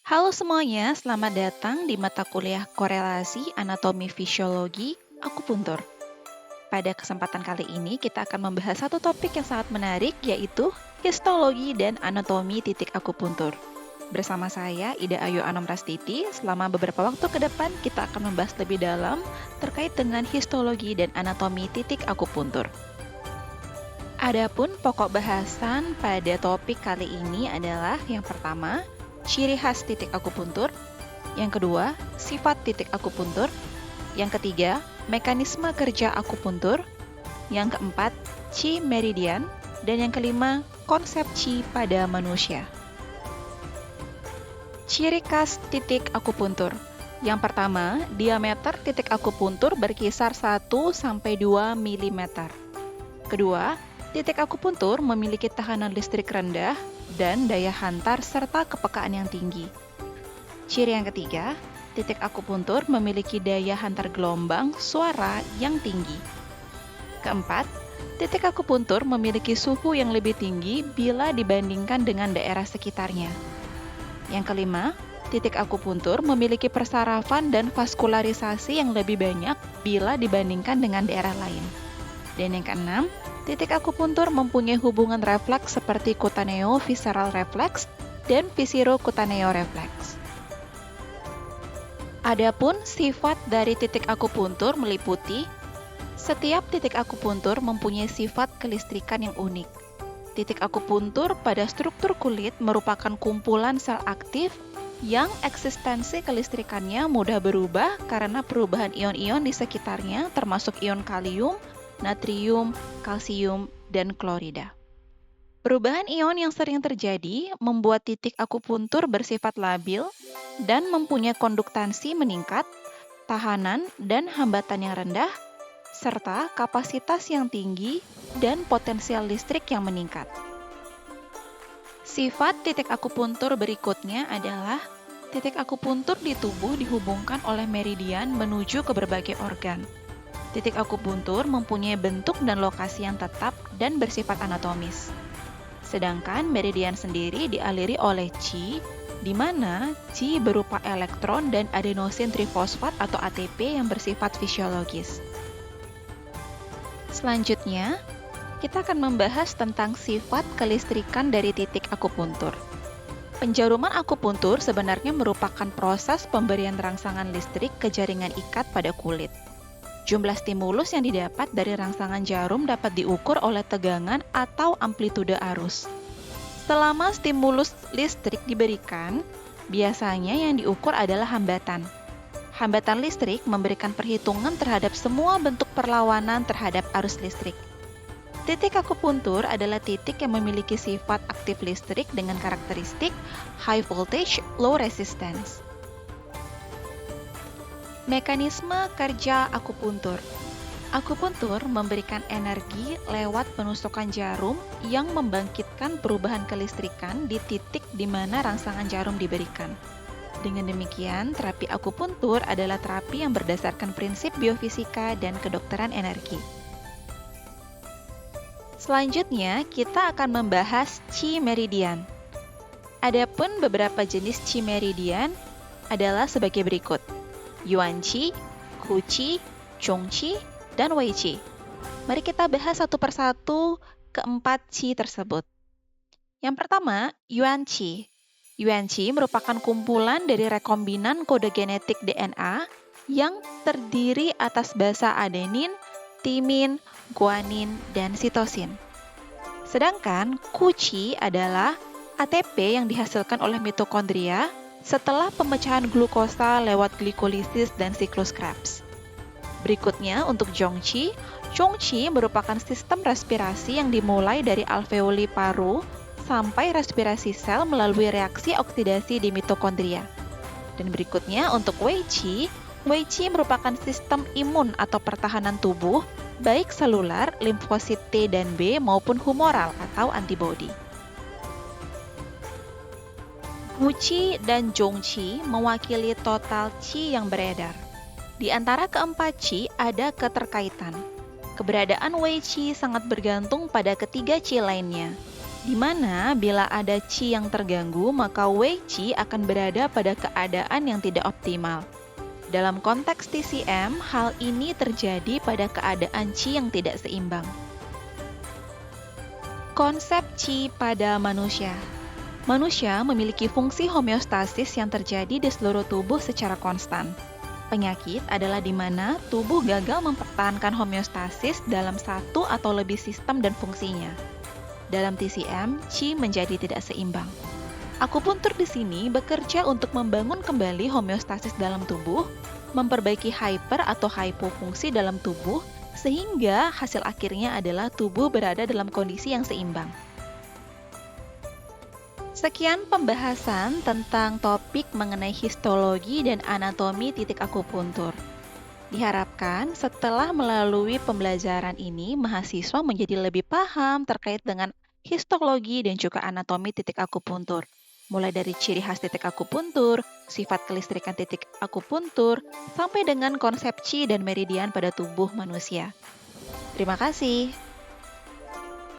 Halo semuanya, selamat datang di mata kuliah Korelasi Anatomi Fisiologi Akupuntur. Pada kesempatan kali ini kita akan membahas satu topik yang sangat menarik, yaitu histologi dan anatomi titik akupuntur. Bersama saya, Ida Ayu Anamrastiti, selama beberapa waktu ke depan kita akan membahas lebih dalam terkait dengan histologi dan anatomi titik akupuntur. Adapun pokok bahasan pada topik kali ini adalah yang pertama, ciri khas titik akupuntur, yang kedua, sifat titik akupuntur, yang ketiga, mekanisme kerja akupuntur, yang keempat, Qi meridian, dan yang kelima, konsep Qi pada manusia. Ciri khas titik akupuntur. Yang pertama, diameter titik akupuntur berkisar 1-2 mm. Kedua, titik akupuntur memiliki tekanan listrik rendah dan daya hantar serta kepekaan yang tinggi. Ciri yang ketiga, titik akupuntur memiliki daya hantar gelombang suara yang tinggi. Keempat, titik akupuntur memiliki suhu yang lebih tinggi bila dibandingkan dengan daerah sekitarnya. Yang kelima, titik akupuntur memiliki persarafan dan vaskularisasi yang lebih banyak bila dibandingkan dengan daerah lain. Dan yang keenam, titik akupuntur mempunyai hubungan refleks seperti cutaneo-visceral reflex dan viscero-cutaneo reflex. Adapun sifat dari titik akupuntur meliputi setiap titik akupuntur mempunyai sifat kelistrikan yang unik. Titik akupuntur pada struktur kulit merupakan kumpulan sel aktif yang eksistensi kelistrikannya mudah berubah karena perubahan ion-ion di sekitarnya termasuk ion kalium, natrium, kalsium, dan klorida. Perubahan ion yang sering terjadi membuat titik akupuntur bersifat labil dan mempunyai konduktansi meningkat, tahanan dan hambatan yang rendah, serta kapasitas yang tinggi dan potensial listrik yang meningkat. Sifat titik akupuntur berikutnya adalah titik akupuntur di tubuh dihubungkan oleh meridian menuju ke berbagai organ. Titik akupuntur mempunyai bentuk dan lokasi yang tetap dan bersifat anatomis. Sedangkan meridian sendiri dialiri oleh Qi, di mana Qi berupa elektron dan adenosin trifosfat atau ATP yang bersifat fisiologis. Selanjutnya, kita akan membahas tentang sifat kelistrikan dari titik akupuntur. Penjaruman akupuntur sebenarnya merupakan proses pemberian rangsangan listrik ke jaringan ikat pada kulit. Jumlah stimulus yang didapat dari rangsangan jarum dapat diukur oleh tegangan atau amplitude arus. Selama stimulus listrik diberikan, biasanya yang diukur adalah hambatan. Hambatan listrik memberikan perhitungan terhadap semua bentuk perlawanan terhadap arus listrik. Titik akupuntur adalah titik yang memiliki sifat aktif listrik dengan karakteristik high voltage, low resistance. Mekanisme kerja akupuntur. Akupuntur memberikan energi lewat penusukan jarum yang membangkitkan perubahan kelistrikan di titik di mana rangsangan jarum diberikan. Dengan demikian, terapi akupuntur adalah terapi yang berdasarkan prinsip biofisika dan kedokteran energi. Selanjutnya, kita akan membahas Qi meridian. Adapun beberapa jenis Qi meridian adalah sebagai berikut: Yuan Qi, Ku Qi, Chong Qi, dan Wei Qi. Mari kita bahas satu persatu keempat Qi tersebut. Yang pertama, Yuan Qi. Yuan Qi merupakan kumpulan dari rekombinan kode genetik DNA yang terdiri atas basa adenin, timin, guanin, dan sitosin. Sedangkan Ku Qi adalah ATP yang dihasilkan oleh mitokondria setelah pemecahan glukosa lewat glikolisis dan siklus Krebs. Berikutnya untuk Zhong Qi. Zhong Qi merupakan sistem respirasi yang dimulai dari alveoli paru sampai respirasi sel melalui reaksi oksidasi di mitokondria. Dan berikutnya untuk Wei Qi. Wei Qi merupakan sistem imun atau pertahanan tubuh, baik selular, limfosit T dan B maupun humoral atau antibodi. Gu Qi dan Zhong Qi mewakili total Qi yang beredar. Di antara keempat Qi ada keterkaitan. Keberadaan Wei Qi sangat bergantung pada ketiga Qi lainnya. di mana bila ada qi yang terganggu, maka wei qi akan berada pada keadaan yang tidak optimal. Dalam konteks TCM, hal ini terjadi pada keadaan qi yang tidak seimbang. Konsep qi pada manusia. Manusia memiliki fungsi homeostasis yang terjadi di seluruh tubuh secara konstan. Penyakit adalah di mana tubuh gagal mempertahankan homeostasis dalam satu atau lebih sistem dan fungsinya. Dalam TCM, qi menjadi tidak seimbang. Akupuntur di sini bekerja untuk membangun kembali homeostasis dalam tubuh, memperbaiki hyper atau hypofungsi dalam tubuh, sehingga hasil akhirnya adalah tubuh berada dalam kondisi yang seimbang. Sekian pembahasan tentang topik mengenai histologi dan anatomi titik akupuntur. Diharapkan setelah melalui pembelajaran ini, mahasiswa menjadi lebih paham terkait dengan histologi dan juga anatomi titik akupuntur. Mulai dari ciri khas titik akupuntur, sifat kelistrikan titik akupuntur, sampai dengan konsep qi dan meridian pada tubuh manusia. Terima kasih.